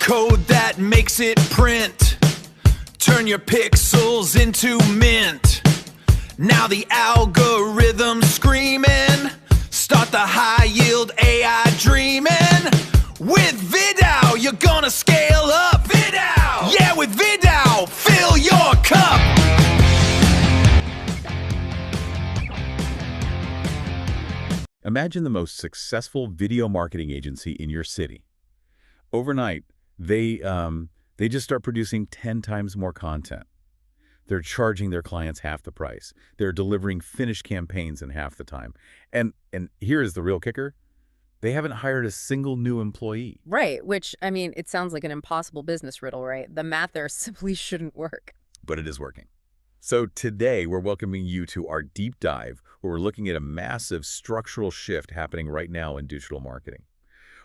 code that makes it print. Turn your pixels into mint. Now the algorithm's screaming. Start the high-yield AI dreaming. With VidAU, you're gonna scale up. VidAU! Yeah, with VidAU, fill your cup. Imagine the most successful video marketing agency in your city. Overnight, they just start producing 10 times more content. They're charging their clients half the price. They're delivering finished campaigns in half the time. And here is the real kicker. They haven't hired a single new employee. Right, which, I mean, it sounds like an impossible business riddle, right? The math there simply shouldn't work. But it is working. So today, we're welcoming you to our deep dive, where we're looking at a massive structural shift happening right now in digital marketing.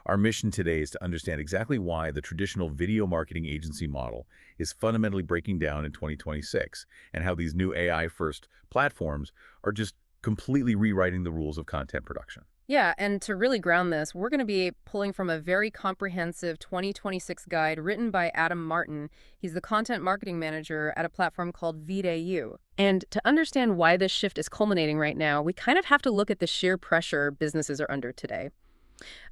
Our mission today is to understand exactly why the traditional video marketing agency model is fundamentally breaking down in 2026, and how these new AI-first platforms are just completely rewriting the rules of content production. Yeah, and to really ground this, we're going to be pulling from a very comprehensive 2026 guide written by Adam Martin. He's the content marketing manager at a platform called VidAU. And to understand why this shift is culminating right now, we kind of have to look at the sheer pressure businesses are under today.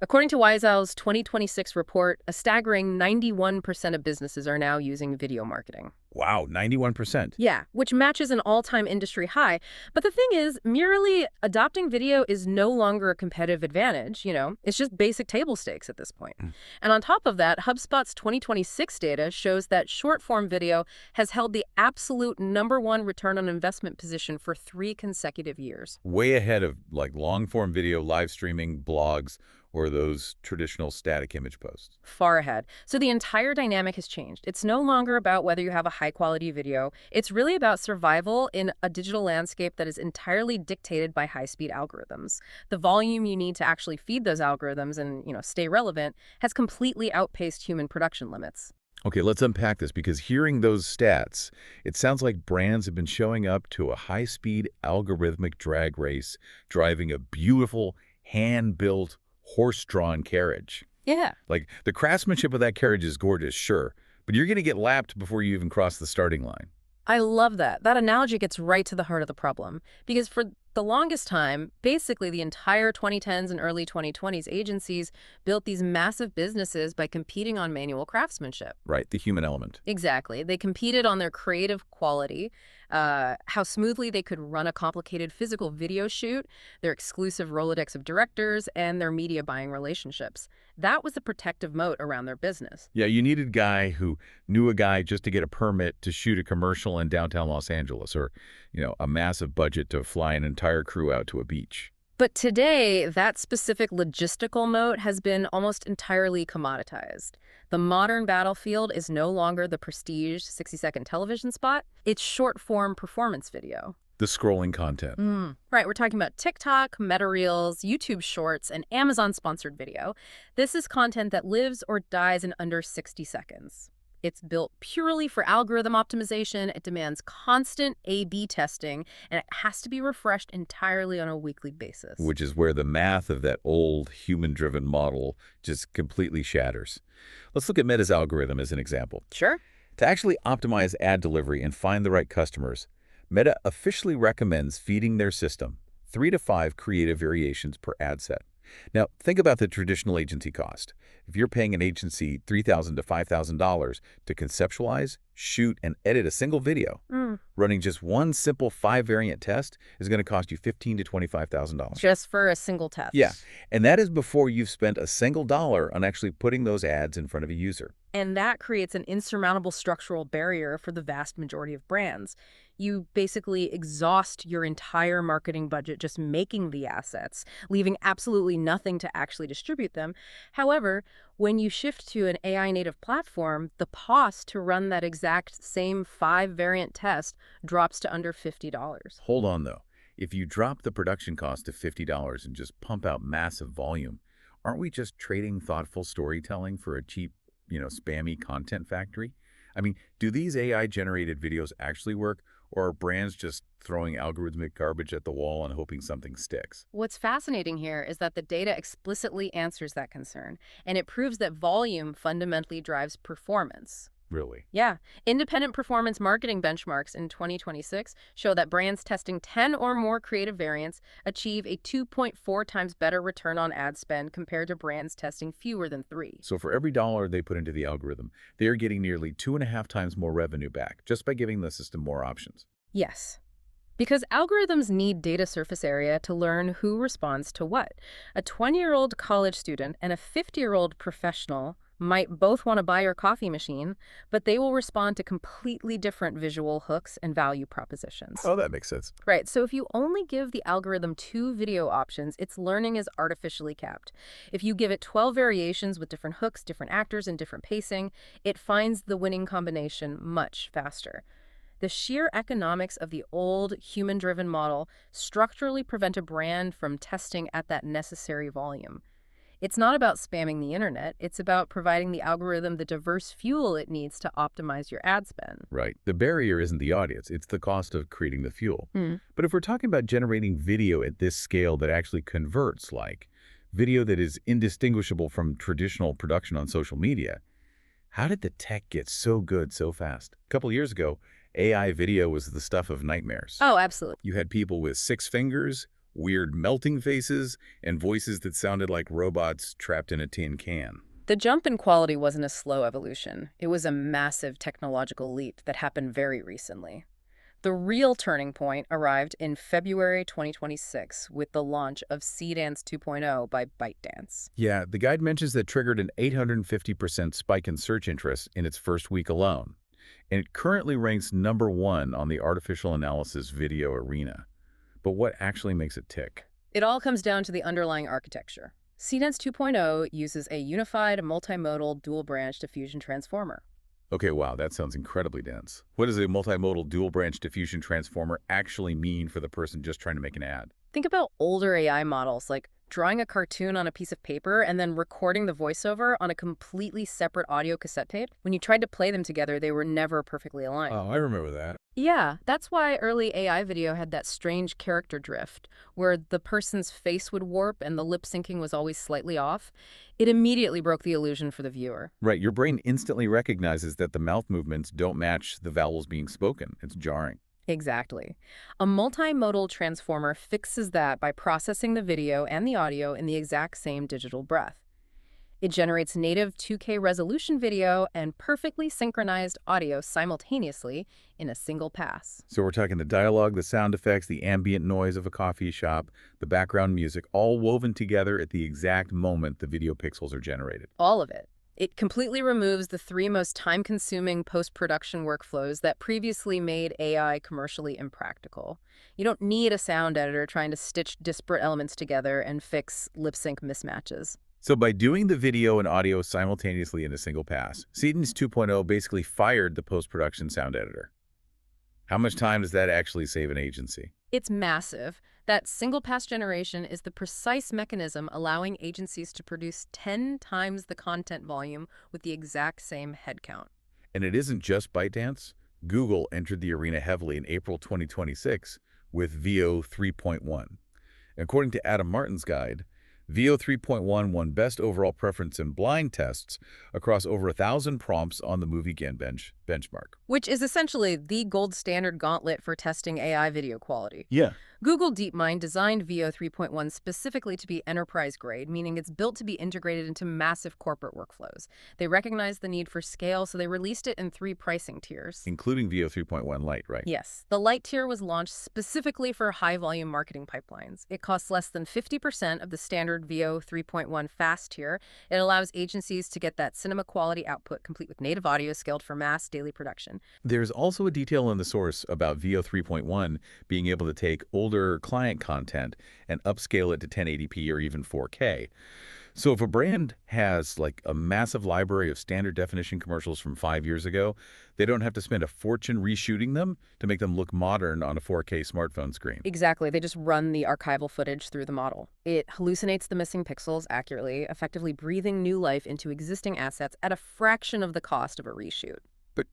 According to VidAU's 2026 report, a staggering 91% of businesses are now using video marketing. Wow, 91%. Yeah, which matches an all-time industry high. But the thing is, merely adopting video is no longer a competitive advantage, It's just basic table stakes at this point. And on top of that, HubSpot's 2026 data shows that short-form video has held the absolute #1 return on investment position for 3 consecutive years. Way ahead of long-form video, live streaming, blogs, or those traditional static image posts. Far ahead. So the entire dynamic has changed. It's no longer about whether you have a high-quality video. It's really about survival in a digital landscape that is entirely dictated by high-speed algorithms. The volume you need to actually feed those algorithms and, stay relevant has completely outpaced human production limits. Okay, let's unpack this, because hearing those stats, it sounds like brands have been showing up to a high-speed algorithmic drag race, driving a beautiful, hand-built, horse-drawn carriage. Yeah. Like, the craftsmanship of that carriage is gorgeous, sure, but you're going to get lapped before you even cross the starting line. I love that. That analogy gets right to the heart of the problem. Because for the longest time, basically the entire 2010s and early 2020s, agencies built these massive businesses by competing on manual craftsmanship. Right, the human element. Exactly. They competed on their creative quality, how smoothly they could run a complicated physical video shoot, their exclusive Rolodex of directors, and their media buying relationships. That was the protective moat around their business. Yeah, you needed a guy who knew a guy just to get a permit to shoot a commercial in downtown Los Angeles, or, a massive budget to fly an entire crew out to a beach. But today, that specific logistical moat has been almost entirely commoditized. The modern battlefield is no longer the prestige 60-second television spot. It's short-form performance video. The scrolling content. Right, we're talking about TikTok, Meta Reels, YouTube Shorts, and Amazon-sponsored video. This is content that lives or dies in under 60 seconds. It's built purely for algorithm optimization. It demands constant A/B testing, and it has to be refreshed entirely on a weekly basis. Which is where the math of that old human-driven model just completely shatters. Let's look at Meta's algorithm as an example. Sure. To actually optimize ad delivery and find the right customers, Meta officially recommends feeding their system 3 to 5 creative variations per ad set. Now, think about the traditional agency cost. If you're paying an agency $3,000 to $5,000 to conceptualize, shoot, and edit a single video, running just one simple 5-variant test is going to cost you $15,000 to $25,000. Just for a single test. Yeah, and that is before you've spent a single dollar on actually putting those ads in front of a user. And that creates an insurmountable structural barrier for the vast majority of brands. You basically exhaust your entire marketing budget just making the assets, leaving absolutely nothing to actually distribute them. However, when you shift to an AI-native platform, the cost to run that exact same 5-variant test drops to under $50. Hold on, though. If you drop the production cost to $50 and just pump out massive volume, aren't we just trading thoughtful storytelling for a cheap, spammy content factory? I mean, do these AI-generated videos actually work, Or are brands just throwing algorithmic garbage at the wall and hoping something sticks? What's fascinating here is that the data explicitly answers that concern, and it proves that volume fundamentally drives performance. Really? Yeah, independent performance marketing benchmarks in 2026 show that brands testing 10 or more creative variants achieve a 2.4 times better return on ad spend compared to brands testing fewer than 3. So for every dollar they put into the algorithm, they are getting nearly 2.5 times more revenue back just by giving the system more options. Yes. Because algorithms need data surface area to learn who responds to what. A 20-year-old college student and a 50-year-old professional might both want to buy your coffee machine, but they will respond to completely different visual hooks and value propositions. Oh, that makes sense. Right, so if you only give the algorithm 2 video options, its learning is artificially capped. If you give it 12 variations with different hooks, different actors, and different pacing, it finds the winning combination much faster. The sheer economics of the old human-driven model structurally prevent a brand from testing at that necessary volume. It's not about spamming the internet, it's about providing the algorithm the diverse fuel it needs to optimize your ad spend. Right. The barrier isn't the audience, it's the cost of creating the fuel. But if we're talking about generating video at this scale that actually converts, like video that is indistinguishable from traditional production on social media, how did the tech get so good so fast? A couple years ago, AI video was the stuff of nightmares. Oh, absolutely. You had people with 6 fingers, weird melting faces, and voices that sounded like robots trapped in a tin can. The jump in quality wasn't a slow evolution. It was a massive technological leap that happened very recently. The real turning point arrived in February 2026 with the launch of Seedance 2.0 by ByteDance. Yeah, the guide mentions that triggered an 850% spike in search interest in its first week alone, and it currently ranks #1 on the artificial analysis video arena. But what actually makes it tick? It all comes down to the underlying architecture. Seedance 2.0 uses a unified multimodal dual-branch diffusion transformer. Okay, wow, that sounds incredibly dense. What does a multimodal dual-branch diffusion transformer actually mean for the person just trying to make an ad? Think about older AI models, like drawing a cartoon on a piece of paper and then recording the voiceover on a completely separate audio cassette tape. When you tried to play them together, they were never perfectly aligned. Oh, I remember that. Yeah, that's why early AI video had that strange character drift, where the person's face would warp and the lip syncing was always slightly off. It immediately broke the illusion for the viewer. Right, your brain instantly recognizes that the mouth movements don't match the vowels being spoken. It's jarring. Exactly. A multimodal transformer fixes that by processing the video and the audio in the exact same digital breath. It generates native 2K resolution video and perfectly synchronized audio simultaneously in a single pass. So we're talking the dialogue, the sound effects, the ambient noise of a coffee shop, the background music, all woven together at the exact moment the video pixels are generated. All of it. It completely removes the 3 most time-consuming post-production workflows that previously made AI commercially impractical. You don't need a sound editor trying to stitch disparate elements together and fix lip-sync mismatches. So by doing the video and audio simultaneously in a single pass, Seedance 2.0 basically fired the post-production sound editor. How much time does that actually save an agency? It's massive. That single-pass generation is the precise mechanism allowing agencies to produce 10 times the content volume with the exact same headcount. And it isn't just ByteDance. Google entered the arena heavily in April 2026 with Veo 3.1. According to Adam Martin's guide, Veo 3.1 won Best Overall Preference in blind tests across over 1,000 prompts on the MovieGen benchmark. Which is essentially the gold standard gauntlet for testing AI video quality. Yeah. Google DeepMind designed Veo 3.1 specifically to be enterprise-grade, meaning it's built to be integrated into massive corporate workflows. They recognized the need for scale, so they released it in 3 pricing tiers. Including Veo 3.1 Lite, right? Yes. The Lite tier was launched specifically for high-volume marketing pipelines. It costs less than 50% of the standard Veo 3.1 Fast tier. It allows agencies to get that cinema-quality output complete with native audio scaled for mass daily production. There's also a detail in the source about Veo 3.1 being able to take older client content and upscale it to 1080p or even 4K. So if a brand has like a massive library of standard definition commercials from 5 years ago, they don't have to spend a fortune reshooting them to make them look modern on a 4K smartphone screen. Exactly. They just run the archival footage through the model. It hallucinates the missing pixels accurately, effectively breathing new life into existing assets at a fraction of the cost of a reshoot. But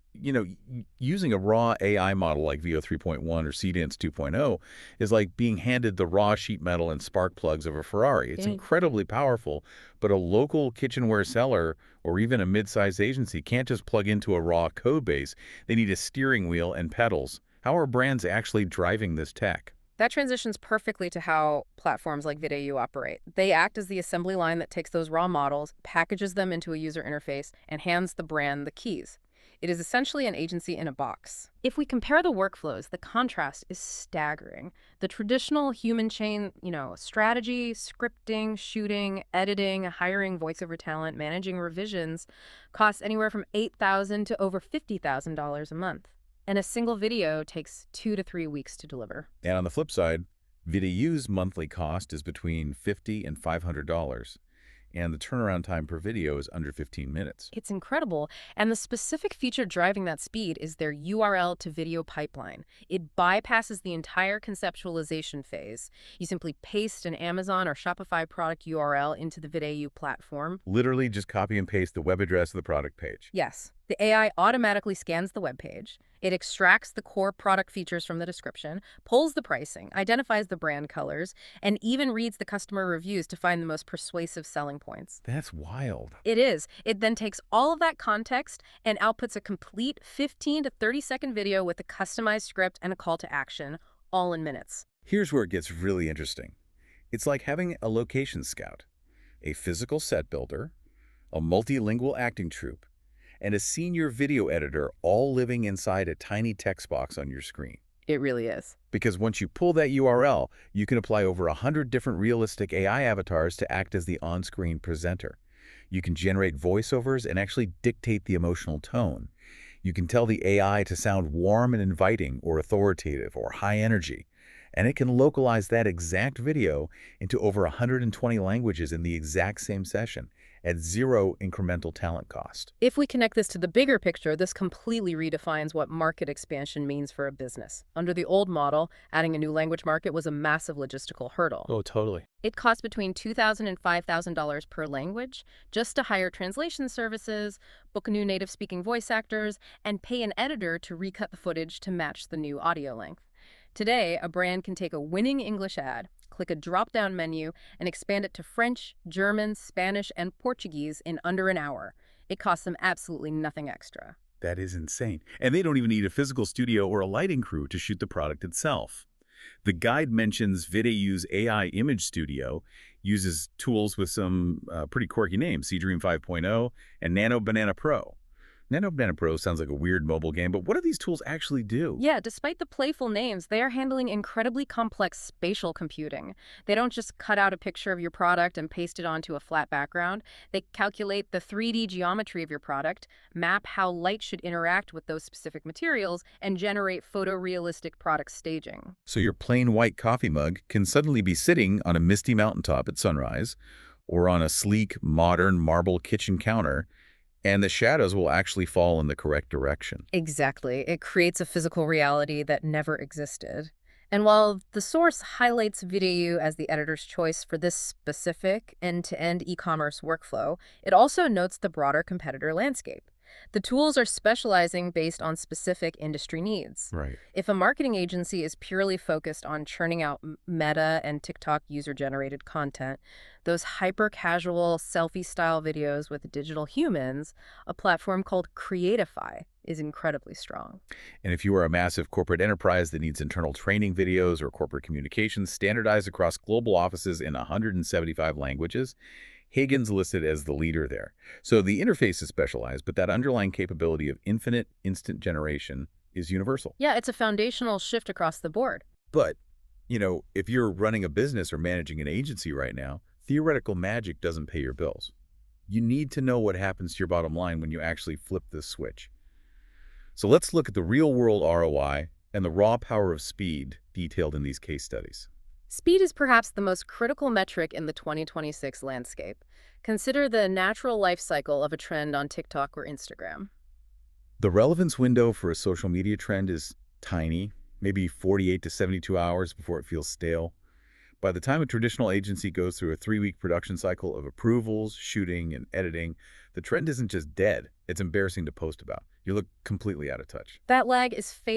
using a raw AI model like Veo 3.1 or Seedance 2.0 is like being handed the raw sheet metal and spark plugs of a Ferrari. It's incredibly powerful, but a local kitchenware seller or even a mid-sized agency can't just plug into a raw code base. They need a steering wheel and pedals. How are brands actually driving this tech? That transitions perfectly to how platforms like VidAU operate. They act as the assembly line that takes those raw models, packages them into a user interface, and hands the brand the keys. It is essentially an agency in a box. If we compare the workflows, the contrast is staggering. The traditional human chain, strategy, scripting, shooting, editing, hiring voiceover talent, managing revisions, costs anywhere from $8,000 to over $50,000 a month. And a single video takes 2 to 3 weeks to deliver. And on the flip side, VidAU's monthly cost is between $50 and $500, and the turnaround time per video is under 15 minutes. It's incredible. And the specific feature driving that speed is their URL to video pipeline. It bypasses the entire conceptualization phase. You simply paste an Amazon or Shopify product URL into the VidAU platform. Literally just copy and paste the web address of the product page. Yes. The AI automatically scans the web page. It extracts the core product features from the description, pulls the pricing, identifies the brand colors, and even reads the customer reviews to find the most persuasive selling points. That's wild. It is. It then takes all of that context and outputs a complete 15 to 30-second video with a customized script and a call to action, all in minutes. Here's where it gets really interesting. It's like having a location scout, a physical set builder, a multilingual acting troupe, and a senior video editor all living inside a tiny text box on your screen. It really is. Because once you pull that URL, you can apply over 100 different realistic AI avatars to act as the on-screen presenter. You can generate voiceovers and actually dictate the emotional tone. You can tell the AI to sound warm and inviting or authoritative or high energy. And it can localize that exact video into over 120 languages in the exact same session at zero incremental talent cost. If we connect this to the bigger picture, this completely redefines what market expansion means for a business. Under the old model, adding a new language market was a massive logistical hurdle. Oh, totally. It cost between $2,000 and $5,000 per language just to hire translation services, book new native-speaking voice actors, and pay an editor to recut the footage to match the new audio length. Today, a brand can take a winning English ad, click a drop-down menu, and expand it to French, German, Spanish, and Portuguese in under an hour. It costs them absolutely nothing extra. That is insane. And they don't even need a physical studio or a lighting crew to shoot the product itself. The guide mentions VidAU's AI Image Studio uses tools with some pretty quirky names, Seadream 5.0 and Nano Banana Pro. Nano Banana Pro sounds like a weird mobile game, but what do these tools actually do? Yeah, despite the playful names, they are handling incredibly complex spatial computing. They don't just cut out a picture of your product and paste it onto a flat background. They calculate the 3D geometry of your product, map how light should interact with those specific materials, and generate photorealistic product staging. So your plain white coffee mug can suddenly be sitting on a misty mountaintop at sunrise, or on a sleek, modern marble kitchen counter, and the shadows will actually fall in the correct direction. Exactly. It creates a physical reality that never existed. And while the source highlights VidAU as the editor's choice for this specific end-to-end e-commerce workflow, it also notes the broader competitor landscape. The tools are specializing based on specific industry needs. Right. If a marketing agency is purely focused on churning out Meta and TikTok user-generated content, those hyper-casual selfie-style videos with digital humans, a platform called Creatify is incredibly strong. And if you are a massive corporate enterprise that needs internal training videos or corporate communications standardized across global offices in 175 languages, Hagen's listed as the leader there. So the interface is specialized, but that underlying capability of infinite instant generation is universal. Yeah, it's a foundational shift across the board. But, if you're running a business or managing an agency right now, theoretical magic doesn't pay your bills. You need to know what happens to your bottom line when you actually flip this switch. So let's look at the real-world ROI and the raw power of speed detailed in these case studies. Speed is perhaps the most critical metric in the 2026 landscape. Consider the natural life cycle of a trend on TikTok or Instagram. The relevance window for a social media trend is tiny, maybe 48 to 72 hours before it feels stale. By the time a traditional agency goes through a 3-week production cycle of approvals, shooting, and editing, the trend isn't just dead, it's embarrassing to post about. You look completely out of touch. That lag is fatal.